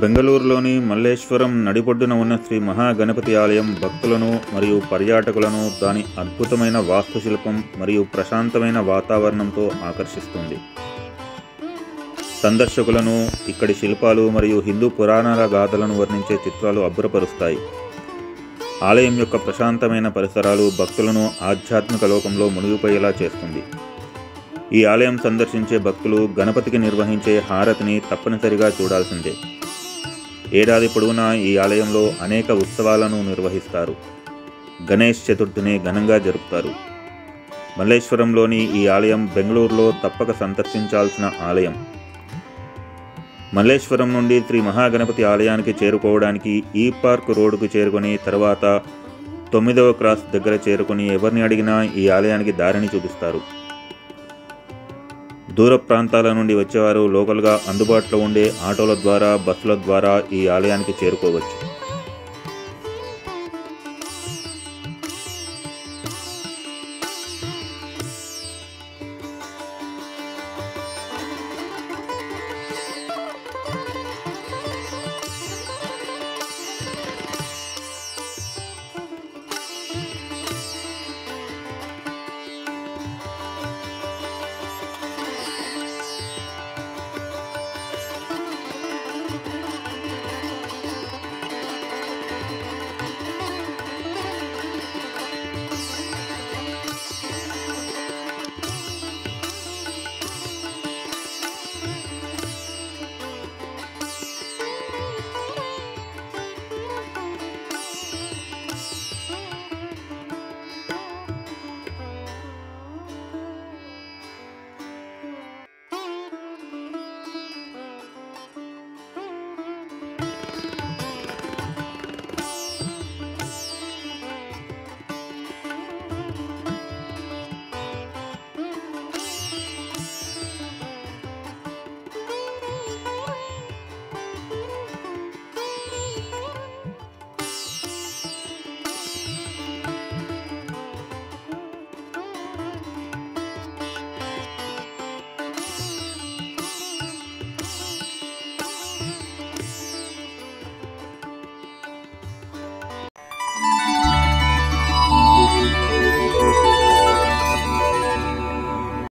బెంగళూరులోని మల్లేశ్వరం నడిబొడ్డున ఉన్న శ్రీ మహాగణపతి ఆలయం భక్తులను మరియు పర్యాటకులను దాని అద్భుతమైన వాస్తుశిల్పం మరియు ప్రశాంతమైన వాతావరణంతో ఆకర్షిస్తుంది. సందర్శకులను ఇక్కడి శిల్పాలు మరియు హిందూ పురాణాల గాథలను వర్ణించే చిత్రాలు అబ్బురపరుస్తాయి. ఆలయం యొక్క ప్రశాంతమైన పరిసరాలు భక్తులను ఆధ్యాత్మిక లోకంలో మునిగిపోయేలా చేస్తుంది. ఈ ఆలయం సందర్శించే భక్తులు గణపతికి నిర్వహించే హారతిని తప్పనిసరిగా చూడాల్సిందే. ఏడాది పొడవునా ఈ ఆలయంలో అనేక ఉత్సవాలను నిర్వహిస్తారు. గణేష్ చతుర్థిని ఘనంగా జరుపుతారు. మల్లేశ్వరంలోని ఈ ఆలయం బెంగళూరులో తప్పక సందర్శించాల్సిన ఆలయం. మల్లేశ్వరం నుండి శ్రీ మహాగణపతి ఆలయానికి చేరుకోవడానికి ఈ పార్క్ రోడ్డుకు చేరుకొని తర్వాత 9వ క్రాస్ దగ్గర చేరుకొని ఎవరిని అడిగినా ఈ ఆలయానికి దారిని చూపిస్తారు. దూర ప్రాంతాల నుండి వచ్చేవారు లోకల్గా అందుబాటులో ఉండే ఆటోల ద్వారా బస్సుల ద్వారా ఈ ఆలయానికి చేరుకోవచ్చు.